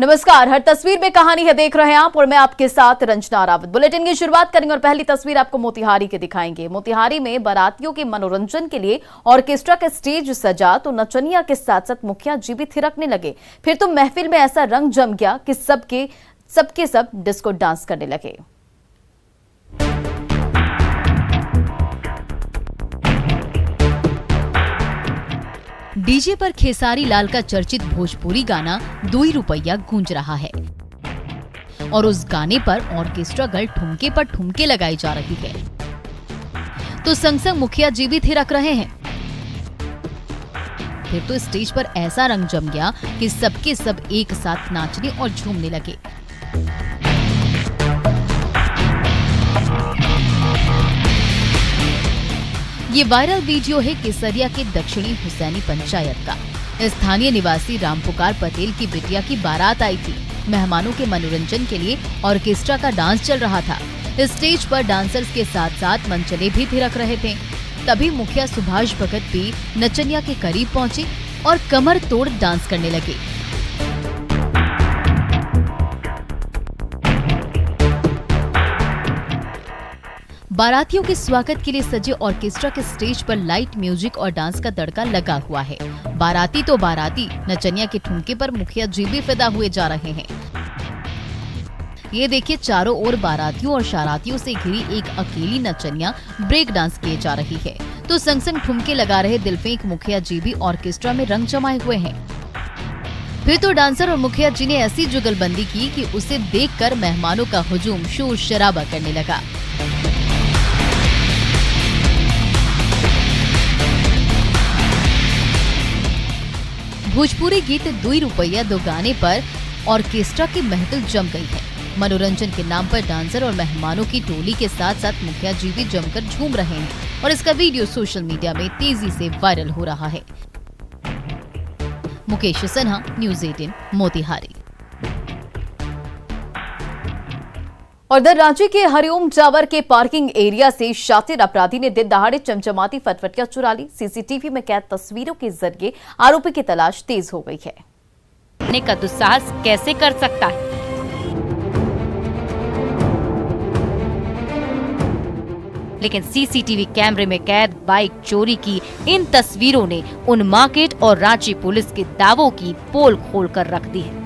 नमस्कार, हर तस्वीर में कहानी है देख रहे हैं आप और मैं आपके साथ रंजना रावत। बुलेटिन की शुरुआत करेंगे और पहली तस्वीर आपको मोतिहारी की दिखाएंगे। मोतिहारी में बारातियों के मनोरंजन के लिए ऑर्केस्ट्रा का स्टेज सजा तो नचनिया के साथ साथ मुखिया जी भी थिरकने लगे। फिर तो महफिल में ऐसा रंग जम गया कि सब डिस्को डांस करने लगे। डीजे पर खेसारी लाल का चर्चित भोजपुरी गाना 2 रुपया गूंज रहा है और उस गाने पर ऑर्केस्ट्रा गर्ल ठुमके पर ठुमके लगाई जा रही है तो संग संग मुखिया जी भी थिरक रहे हैं। फिर तो स्टेज पर ऐसा रंग जम गया कि सबके सब एक साथ नाचने और झूमने लगे। ये वायरल वीडियो है केसरिया के दक्षिणी हुसैनी पंचायत का। स्थानीय निवासी रामपुकार पटेल की बिटिया की बारात आई थी। मेहमानों के मनोरंजन के लिए ऑर्केस्ट्रा का डांस चल रहा था। स्टेज पर डांसर्स के साथ साथ मनचले भी थिरक रहे थे। तभी मुखिया सुभाष भगत भी नचनिया के करीब पहुंचे और कमर तोड़ डांस करने लगे। बारातियों के स्वागत के लिए सजे ऑर्केस्ट्रा के स्टेज पर लाइट म्यूजिक और डांस का तड़का लगा हुआ है। बाराती तो बाराती, नचनिया के ठुमके पर मुखिया जी भी फिदा हुए जा रहे हैं। ये देखिए, चारों ओर बारातियों और शारातियों से घिरी एक अकेली नचनिया ब्रेक डांस किए जा रही है तो संग संग ठुमके लगा रहे दिलफेंक मुखिया जी भी ऑर्केस्ट्रा में रंग जमाए हुए हैं। फिर तो डांसर और मुखिया जी ने ऐसी जुगलबंदी की कि उसे देखकर मेहमानों का हुजूम शोर शराबा करने लगा। भोजपुरी गीत 2 रुपया दो गाने पर ऑर्केस्ट्रा की महफिल जम गई है। मनोरंजन के नाम पर डांसर और मेहमानों की टोली के साथ साथ मुखिया जी भी जमकर झूम रहे हैं और इसका वीडियो सोशल मीडिया में तेजी से वायरल हो रहा है। मुकेश सिन्हा, न्यूज़ 18, मोतिहारी। और इधर रांची के हरिओम टावर के पार्किंग एरिया से शातिर अपराधी ने दिन दहाड़े चमचमाती फटफटियां चुरा ली। सीसीटीवी में कैद तस्वीरों के जरिए आरोपी की तलाश तेज हो गई है। का दुस्साहस कैसे कर सकता है? लेकिन सीसीटीवी कैमरे में कैद बाइक चोरी की इन तस्वीरों ने उन मार्केट और रांची पुलिस के दावों की पोल खोल कर रख दी है।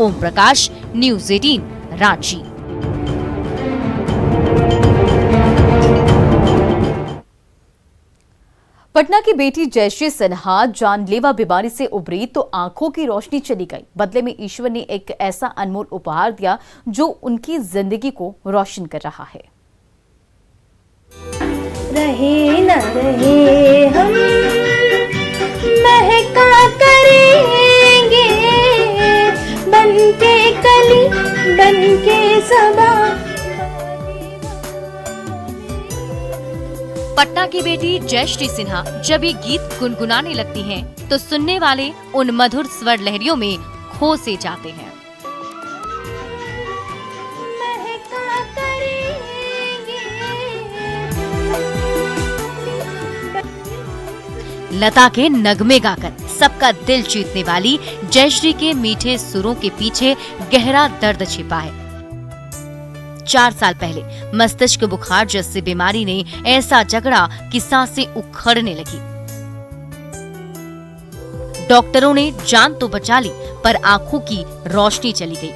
ओम प्रकाश, न्यूज़ 18, रांची। पटना की बेटी जयश्री सिन्हा जानलेवा बीमारी से उभरी तो आंखों की रोशनी चली गई। बदले में ईश्वर ने एक ऐसा अनमोल उपहार दिया जो उनकी जिंदगी को रोशन कर रहा है। रहे न रहे हम महका करेंगे बनके कली बनके सबा। पटना की बेटी जयश्री सिन्हा जब ये गीत गुनगुनाने लगती हैं, तो सुनने वाले उन मधुर स्वर लहरियों में खो से जाते हैं। लता के नगमे गाकर सबका दिल जीतने वाली जयश्री के मीठे सुरों के पीछे गहरा दर्द छिपा है। 4 साल पहले मस्तिष्क बुखार जैसी बीमारी ने ऐसा जकड़ा कि सांसें उखड़ने लगी। डॉक्टरों ने जान तो बचा ली पर आंखों की रोशनी चली गई।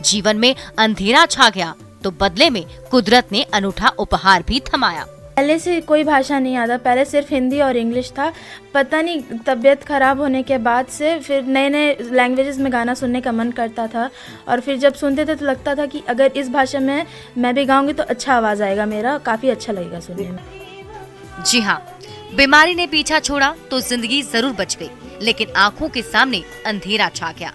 जीवन में अंधेरा छा गया तो बदले में कुदरत ने अनूठा उपहार भी थमाया। पहले से कोई भाषा नहीं आता, पहले सिर्फ हिंदी और इंग्लिश था। पता नहीं तबीयत खराब होने के बाद से फिर नए नए लैंग्वेजेस में गाना सुनने का मन करता था और फिर जब सुनते थे तो लगता था कि अगर इस भाषा में मैं भी गाऊंगी तो अच्छा आवाज़ आएगा, मेरा काफ़ी अच्छा लगेगा सुनने में। जी हाँ, बीमारी ने पीछा छोड़ा तो जिंदगी जरूर बच गई, लेकिन आंखों के सामने अंधेरा छा गया।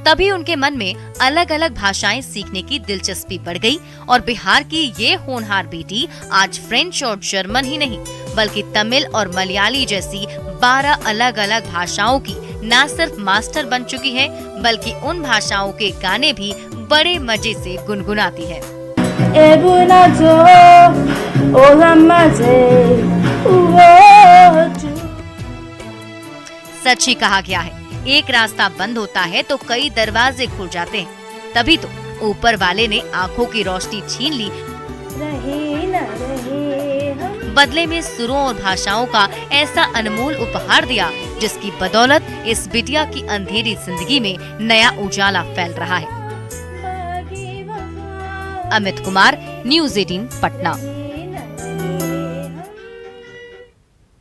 तभी उनके मन में अलग अलग भाषाएं सीखने की दिलचस्पी बढ़ गई और बिहार की ये होनहार बेटी आज फ्रेंच और जर्मन ही नहीं बल्कि तमिल और मलयाली जैसी 12 अलग अलग भाषाओं की न सिर्फ मास्टर बन चुकी है बल्कि उन भाषाओं के गाने भी बड़े मजे से गुनगुनाती है। सच ही कहा गया है, एक रास्ता बंद होता है तो कई दरवाजे खुल जाते हैं। तभी तो ऊपर वाले ने आंखों की रोशनी छीन ली, रहे न रहे हम। बदले में सुरों और भाषाओं का ऐसा अनमोल उपहार दिया जिसकी बदौलत इस बिटिया की अंधेरी जिंदगी में नया उजाला फैल रहा है। अमित कुमार, न्यूज़ 18 पटना।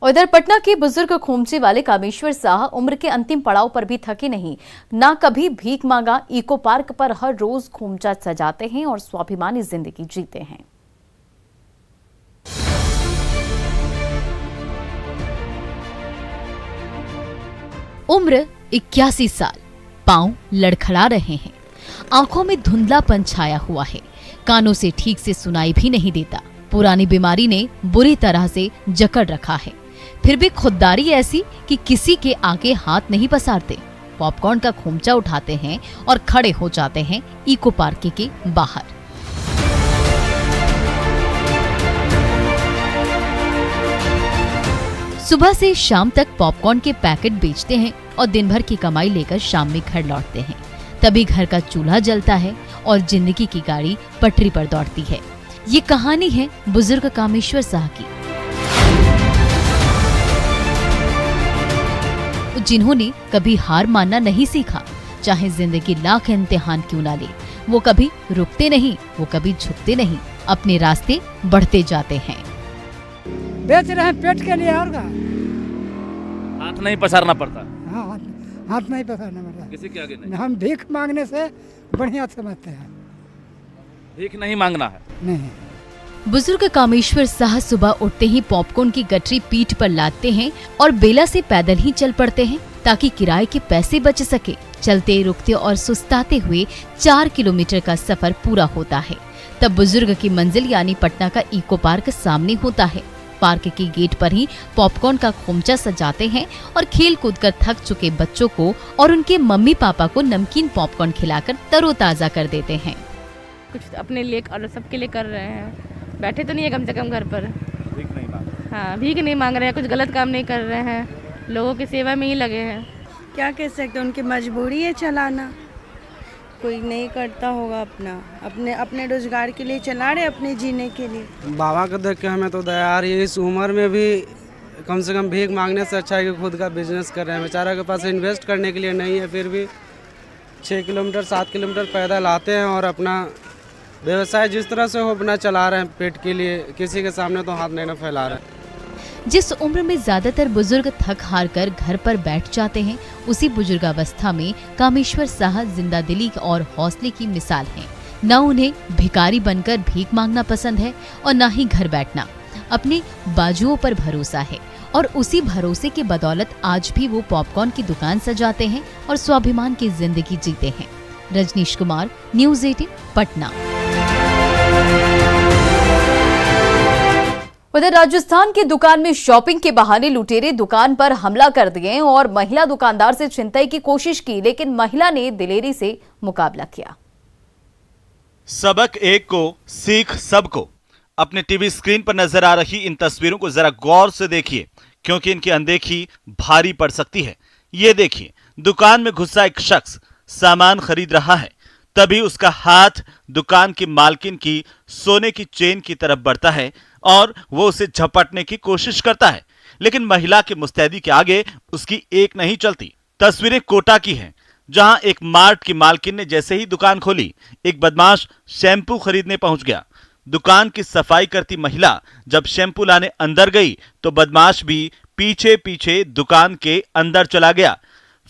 उधर पटना के बुजुर्ग खोमचे वाले कामेश्वर शाह उम्र के अंतिम पड़ाव पर भी थके नहीं। ना कभी भीख मांगा, इको पार्क पर हर रोज खोमचा सजाते हैं और स्वाभिमानी जिंदगी जीते हैं। उम्र 81 साल, पांव लड़खड़ा रहे हैं, आंखों में धुंधलापन छाया हुआ है, कानों से ठीक से सुनाई भी नहीं देता। पुरानी बीमारी ने बुरी तरह से जकड़ रखा है, फिर भी खुददारी ऐसी कि किसी के आगे हाथ नहीं पसारते। पॉपकॉर्न का खोमचा उठाते हैं और खड़े हो जाते हैं इको पार्क के बाहर। सुबह से शाम तक पॉपकॉर्न के पैकेट बेचते हैं और दिन भर की कमाई लेकर शाम में घर लौटते हैं। तभी घर का चूल्हा जलता है और जिंदगी की गाड़ी पटरी पर दौड़ती है। ये कहानी है बुजुर्ग कामेश्वर शाह की, जिन्होंने कभी हार मानना नहीं सीखा, चाहे जिंदगी लाख इम्तिहान क्यों ना ले। वो कभी रुकते नहीं, वो कभी झुकते नहीं, अपने रास्ते बढ़ते जाते हैं। बेच रहे हैं पेट के लिए और का। हाथ नहीं पसारना पड़ता। हाँ, हाथ नहीं पसारना पड़ता, किसी के आगे नहीं। हम भीख मांगने से बढ़िया समझते हैं। भीख नहीं मांगना है। नहीं, बुजुर्ग कामेश्वर शाह सुबह उठते ही पॉपकॉर्न की गठरी पीठ पर लादते हैं और बेला से पैदल ही चल पड़ते हैं ताकि किराए के पैसे बच सके। चलते, रुकते और सुस्ताते हुए 4 किलोमीटर का सफर पूरा होता है। तब बुजुर्ग की मंजिल यानी पटना का इको पार्क सामने होता है। पार्क के गेट पर ही पॉपकॉर्न का खोमचा सजाते हैं और खेल कूद कर थक चुके बच्चों को और उनके मम्मी पापा को नमकीन पॉपकॉर्न खिलाकर तरोताजा कर देते हैं। कुछ अपने लिए और सबके लिए कर रहे हैं, बैठे तो नहीं है कम से कम घर पर। भीख नहीं मांग। हाँ, भीख नहीं मांग रहे हैं, कुछ गलत काम नहीं कर रहे हैं, लोगों की सेवा में ही लगे हैं। क्या कह सकते हैं, उनकी मजबूरी है चलाना, कोई नहीं करता होगा अपने अपने रोजगार के लिए चला रहे, अपने जीने के लिए। बाबा को देख के हमें तो दया आ रही है। इस उम्र में भी कम से कम भीख मांगने से अच्छा है कि खुद का बिजनेस कर रहे हैं। बेचारा के पास इन्वेस्ट करने के लिए नहीं है, फिर भी 6 किलोमीटर 7 किलोमीटर पैदल आते हैं और अपना व्यवसाय जिस तरह से हो अपना चला रहे हैं पेट के लिए। किसी के सामने तो हाथ नहीं ना फैला रहे हैं। जिस उम्र में ज्यादातर बुजुर्ग थक हार कर घर पर बैठ जाते हैं, उसी बुजुर्गावस्था में कामेश्वर शाह जिंदा दिली और हौसले की मिसाल हैं। न उन्हें भिखारी बनकर भीख मांगना पसंद है और न ही घर बैठना। अपने बाजुओं पर भरोसा है और उसी भरोसे के बदौलत आज भी वो पॉपकॉर्न की दुकान सजाते हैं और स्वाभिमान की जिंदगी जीते हैं। रजनीश कुमार, न्यूज़ 18 पटना। उधर राजस्थान की दुकान में शॉपिंग के बहाने लुटेरे दुकान पर हमला कर दिए और महिला दुकानदार से छिनतई की कोशिश की, लेकिन महिला ने दिलेरी से मुकाबला किया। सबक एक को सीख सबको। अपने टीवी स्क्रीन पर नजर आ रही इन तस्वीरों को जरा गौर से देखिए, क्योंकि इनकी अनदेखी भारी पड़ सकती है। ये देखिए, दुकान में घुसा एक शख्स सामान खरीद रहा है, तभी उसका हाथ दुकान की मालकिन की सोने की चेन की तरफ बढ़ता है और वो उसे झपटने की कोशिश करता है, लेकिन महिला की मुस्तैदी के आगे उसकी एक नहीं चलती। तस्वीरें कोटा की हैं, जहां एक मार्ट की मालकिन ने जैसे ही दुकान खोली, एक बदमाश शैम्पू खरीदने पहुंच गया। दुकान की सफाई करती महिला जब शैम्पू लाने अंदर गई तो बदमाश भी पीछे पीछे दुकान के अंदर चला गया।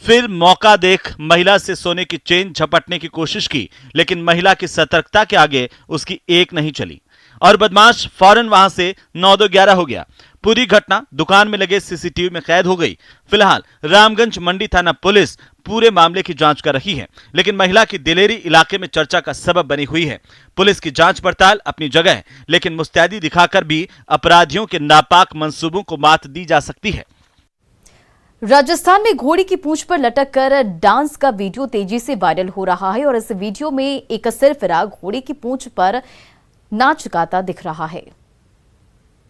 फिर मौका देख महिला से सोने की चेन झपटने की कोशिश की, लेकिन महिला की सतर्कता के आगे उसकी एक नहीं चली और बदमाश फौरन वहां से 9-2-11 हो गया। पूरी घटना दुकान में लगे सीसीटीवी में कैद हो गई। फिलहाल रामगंज मंडी थाना पुलिस पूरे मामले की जांच कर रही है, लेकिन महिला की दिलेरी इलाके में चर्चा का सबब बनी हुई है। पुलिस की जांच पड़ताल अपनी जगह है, लेकिन मुस्तैदी दिखाकर भी अपराधियों के नापाक मंसूबों को मात दी जा सकती है। राजस्थान में घोड़ी की पूंछ पर लटक कर डांस का वीडियो तेजी से वायरल हो रहा है और इस वीडियो में एक सिरफिरा घोड़े की पूंछ पर नाच गाता दिख रहा है।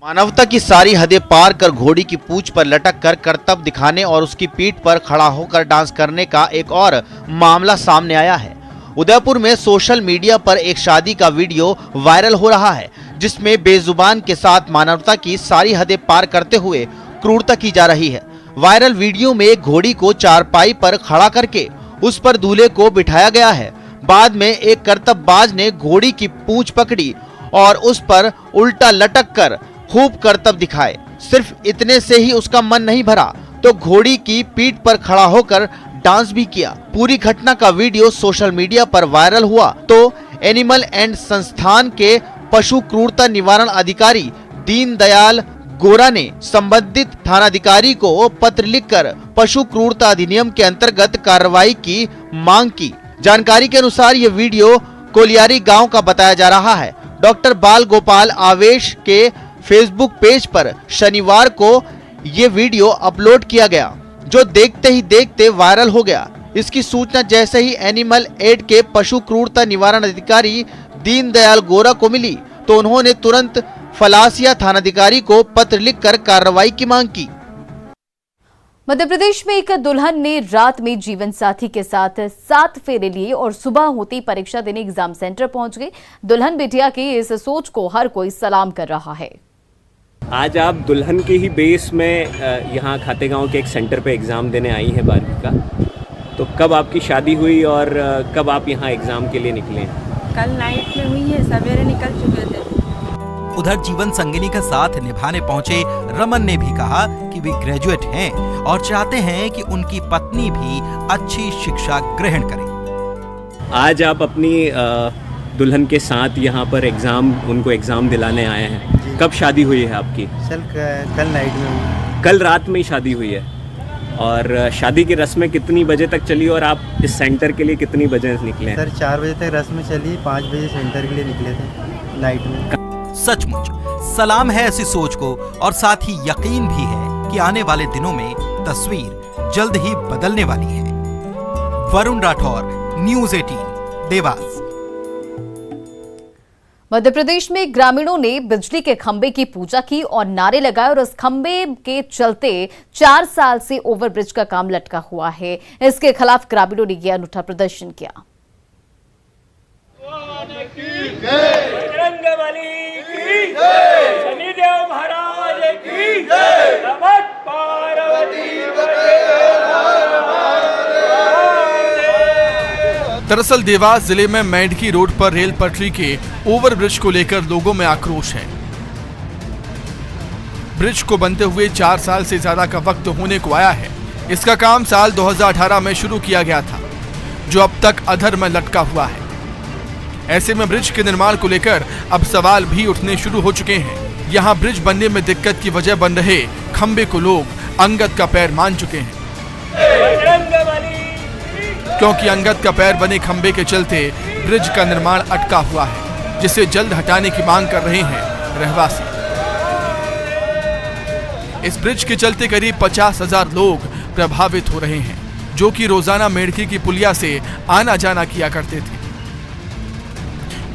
मानवता की सारी हदें पार कर घोड़ी की पूंछ पर लटक कर करतब दिखाने और उसकी पीठ पर खड़ा होकर डांस करने का एक और मामला सामने आया है। उदयपुर में सोशल मीडिया पर एक शादी का वीडियो वायरल हो रहा है, जिसमें बेजुबान के साथ मानवता की सारी हदें पार करते हुए क्रूरता की जा रही है। वायरल वीडियो में एक घोड़ी को चारपाई पर खड़ा करके उस पर दूल्हे को बिठाया गया है। बाद में एक करतबबाज ने घोड़ी की पूंछ पकड़ी और उस पर उल्टा लटक कर खूब करतब दिखाए। सिर्फ इतने से ही उसका मन नहीं भरा तो घोड़ी की पीठ पर खड़ा होकर डांस भी किया। पूरी घटना का वीडियो सोशल मीडिया पर वायरल हुआ तो एनिमल एंड संस्थान के पशु क्रूरता निवारण अधिकारी दीनदयाल गोरा ने संबंधित थानाधिकारी को पत्र लिखकर पशु क्रूरता अधिनियम के अंतर्गत कार्रवाई की मांग की। जानकारी के अनुसार ये वीडियो कोलियारी गांव का बताया जा रहा है। डॉक्टर बाल गोपाल आवेश के फेसबुक पेज पर शनिवार को ये वीडियो अपलोड किया गया, जो देखते ही देखते वायरल हो गया। इसकी सूचना जैसे ही एनिमल एड के पशु क्रूरता निवारण अधिकारी दीनदयाल गोरा को मिली तो उन्होंने तुरंत फलासिया थानाधिकारी को पत्र लिखकर कार्रवाई की मांग की। मध्य प्रदेश में एक दुल्हन ने रात में जीवन साथी के साथ 7 फेरे लिए और सुबह होती परीक्षा देने एग्जाम सेंटर पहुंच गई। दुल्हन बिटिया की इस सोच को हर कोई सलाम कर रहा है। आज आप दुल्हन के ही बेस में यहाँ खातेगांव के एक सेंटर पे एग्ज़ाम देने आई हैं 12वीं का, तो कब आपकी शादी हुई और कब आप यहाँ एग्ज़ाम के लिए निकले? कल नाइट में हुई है, सवेरे निकल चुके थे। उधर जीवन संगिनी का साथ निभाने पहुंचे रमन ने भी कहा कि वे ग्रेजुएट हैं और चाहते हैं कि उनकी पत्नी भी अच्छी शिक्षा ग्रहण करे। आज आप अपनी दुल्हन के साथ यहाँ पर उनको एग्ज़ाम दिलाने आए हैं। कब शादी हुई है आपकी? कल नाइट में हुई। कल रात में ही शादी हुई है। और शादी की रस्में कितनी बजे तक चली और आप इस सेंटर के लिए कितनी बजे निकले? सर 4 बजे तक रस्में चली, 5 बजे सेंटर के लिए निकले थे नाइट में। सचमुच सलाम है ऐसी सोच को और साथ ही यकीन भी है कि आने वाले दिनों में तस्वीर जल्द ही बदलने वाली है। वरुण राठौर, न्यूज़ 18, देवास। मध्य प्रदेश में ग्रामीणों ने बिजली के खंभे की पूजा की और नारे लगाए और उस खंभे के चलते 4 साल से ओवरब्रिज का काम लटका हुआ है। इसके खिलाफ ग्रामीणों ने यह अनूठा प्रदर्शन किया। दरअसल देवास जिले में मेंढकी रोड पर रेल पटरी के ओवरब्रिज को लेकर लोगों में आक्रोश है। ब्रिज को बनते हुए 4 साल से ज्यादा का वक्त होने को आया है। इसका काम साल 2018 में शुरू किया गया था, जो अब तक अधर में लटका हुआ है। ऐसे में ब्रिज के निर्माण को लेकर अब सवाल भी उठने शुरू हो चुके हैं। यहाँ ब्रिज बनने में दिक्कत की वजह बन रहे खंबे को लोग अंगद का पैर मान चुके हैं, क्योंकि अंगद का पैर बने खंबे के चलते ब्रिज का निर्माण अटका हुआ है, जिसे जल्द हटाने की मांग कर रहे हैं रहवासी। इस ब्रिज के चलते करीब 50,000 लोग प्रभावित हो रहे हैं, जो कि रोजाना मेढकी की पुलिया से आना जाना किया करते थे।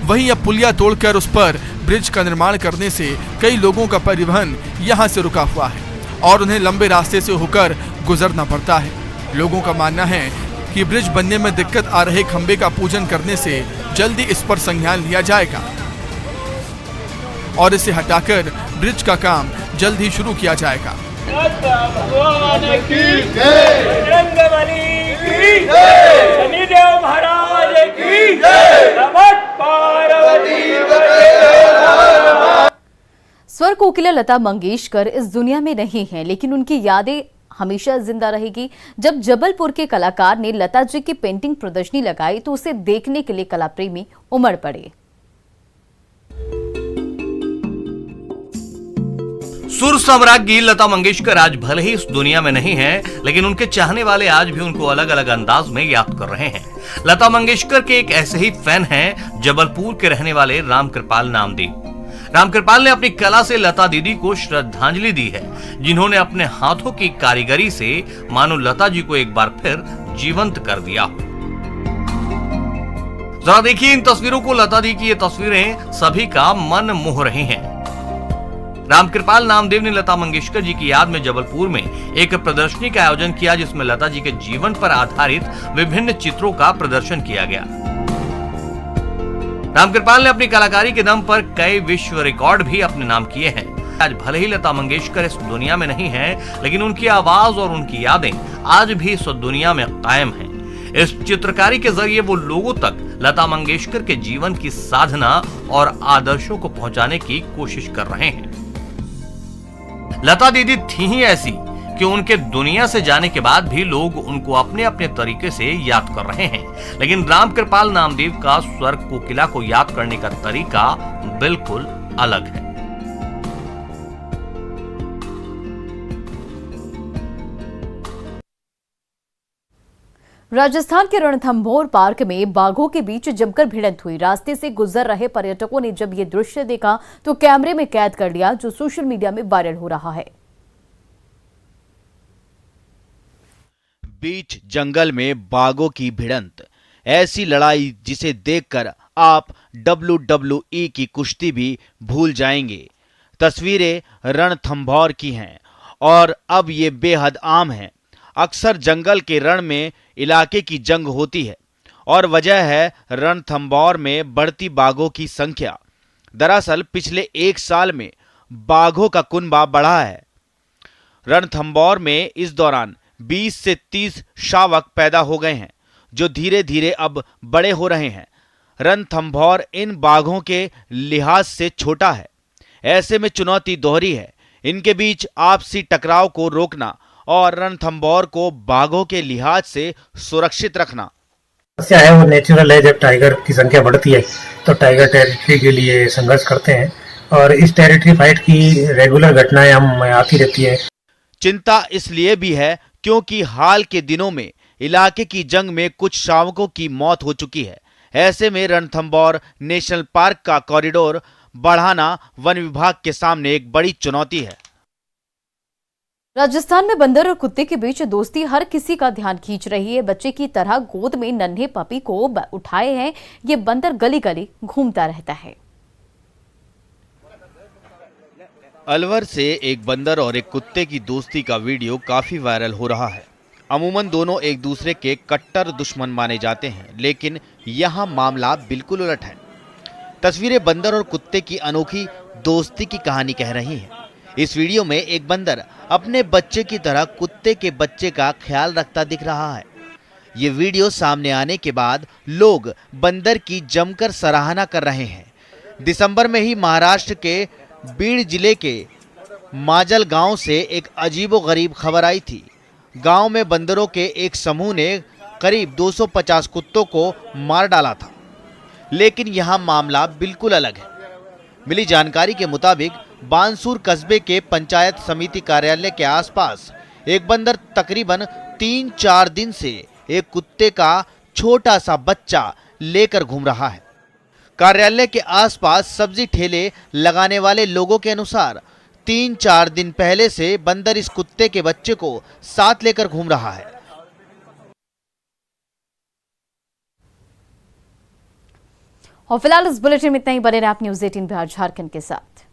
वहीं अब पुलिया तोड़कर उस पर ब्रिज का निर्माण करने से कई लोगों का परिवहन यहां से रुका हुआ है और उन्हें लंबे रास्ते से होकर गुजरना पड़ता है। लोगों का मानना है कि ब्रिज बनने में दिक्कत आ रहे खंबे का पूजन करने से जल्दी इस पर संज्ञान लिया जाएगा और इसे हटाकर ब्रिज का काम जल्द ही शुरू किया जाएगा। स्वर कोकिला लता मंगेशकर इस दुनिया में नहीं है, लेकिन उनकी यादें हमेशा जिंदा रहेगी। जब जबलपुर के कलाकार ने लता जी की पेंटिंग प्रदर्शनी लगाई तो उसे देखने के लिए कला प्रेमी उमड़ पड़े। सुर साम्राज्ञी लता मंगेशकर आज भले ही इस दुनिया में नहीं है, लेकिन उनके चाहने वाले आज भी उनको अलग अलग अंदाज में याद कर रहे हैं। लता मंगेशकर के एक ऐसे ही फैन हैं जबलपुर के रहने वाले रामकृपाल नामदेव। रामकृपाल ने अपनी कला से लता दीदी को श्रद्धांजलि दी है, जिन्होंने अपने हाथों की कारीगरी से मानो लता जी को एक बार फिर जीवंत कर दिया। जरा देखिए इन तस्वीरों को। लता दी की ये तस्वीरें सभी का मन मोह रही हैं। रामकृपाल नामदेव ने लता मंगेशकर जी की याद में जबलपुर में एक प्रदर्शनी का आयोजन किया, जिसमें लता जी के जीवन पर आधारित विभिन्न चित्रों का प्रदर्शन किया गया। रामकृपाल ने अपनी कलाकारी के दम पर कई विश्व रिकॉर्ड भी अपने नाम किए हैं। आज भले ही लता मंगेशकर इस दुनिया में नहीं है, लेकिन उनकी आवाज और उनकी यादें आज भी इस दुनिया में कायम हैं। इस चित्रकारी के जरिए वो लोगों तक लता मंगेशकर के जीवन की साधना और आदर्शों को पहुंचाने की कोशिश कर रहे हैं। लता दीदी थी ही ऐसी कि उनके दुनिया से जाने के बाद भी लोग उनको अपने अपने तरीके से याद कर रहे हैं, लेकिन रामकृपाल नामदेव का स्वर कोकिला को याद करने का तरीका बिल्कुल अलग है। राजस्थान के रणथंभौर पार्क में बाघों के बीच जमकर भिड़ंत हुई। रास्ते से गुजर रहे पर्यटकों ने जब ये दृश्य देखा तो कैमरे में कैद कर लिया, जो सोशल मीडिया में वायरल हो रहा है। बीच जंगल में बाघों की भिड़ंत, ऐसी लड़ाई जिसे देखकर आप WWE की कुश्ती भी भूल जाएंगे। तस्वीरें रणथंभौर की हैं और अब ये बेहद आम है। अक्सर जंगल के रण में इलाके की जंग होती है और वजह है रणथंभौर में बढ़ती बाघों की संख्या। दरअसल पिछले 1 साल में बाघों का कुनबा बढ़ा है। रणथंभौर में इस दौरान 20 से 30 शावक पैदा हो गए हैं, जो धीरे धीरे अब बड़े हो रहे हैं। रणथंभौर इन बाघों के लिहाज से छोटा है, ऐसे में चुनौती दोहरी है। इनके बीच आपसी टकराव को रोकना और रणथंभौर को बाघों के लिहाज से सुरक्षित रखना। समस्या है वो नेचुरल है। जब टाइगर की संख्या बढ़ती है तो टाइगर टेरिटरी के लिए संघर्ष करते हैं और इस टेरिटरी फाइट की रेगुलर घटनाएं हम आती रहती है। चिंता इसलिए भी है क्योंकि हाल के दिनों में इलाके की जंग में कुछ शावकों की मौत हो चुकी है। ऐसे में रणथंभौर नेशनल पार्क का कॉरिडोर बढ़ाना वन विभाग के सामने एक बड़ी चुनौती है। राजस्थान में बंदर और कुत्ते के बीच दोस्ती हर किसी का ध्यान खींच रही है। बच्चे की तरह गोद में नन्हे पपी को उठाए हैं ये बंदर गली गली घूमता रहता है। अलवर से एक बंदर और एक कुत्ते की दोस्ती का वीडियो काफी वायरल हो रहा है। अमूमन दोनों एक दूसरे के कट्टर दुश्मन माने जाते हैं, लेकिन यहाँ मामला बिल्कुल उलट है। तस्वीरें बंदर और कुत्ते की अनोखी दोस्ती की कहानी कह रही हैं। इस वीडियो में एक बंदर अपने बच्चे की तरह कुत्ते के बच्चे का ख्याल रखता दिख रहा है। ये वीडियो सामने आने के बाद लोग बंदर की जमकर सराहना कर रहे हैं। दिसंबर में ही महाराष्ट्र के बीड़ जिले के माजल गांव से एक अजीबोगरीब खबर आई थी। गांव में बंदरों के एक समूह ने करीब 250 कुत्तों को मार डाला था, लेकिन यहां मामला बिल्कुल अलग है। मिली जानकारी के मुताबिक बानसूर कस्बे के पंचायत समिति कार्यालय के आसपास एक बंदर तकरीबन 3-4 दिन से एक कुत्ते का छोटा सा बच्चा लेकर घूम रहा है। कार्यालय के आसपास सब्जी ठेले लगाने वाले लोगों के अनुसार 3-4 दिन पहले से बंदर इस कुत्ते के बच्चे को साथ लेकर घूम रहा है। और फिलहाल इस बुलेटिन में इतना ही। बने रहे आप न्यूज़ 18 बिहार झारखंड के साथ।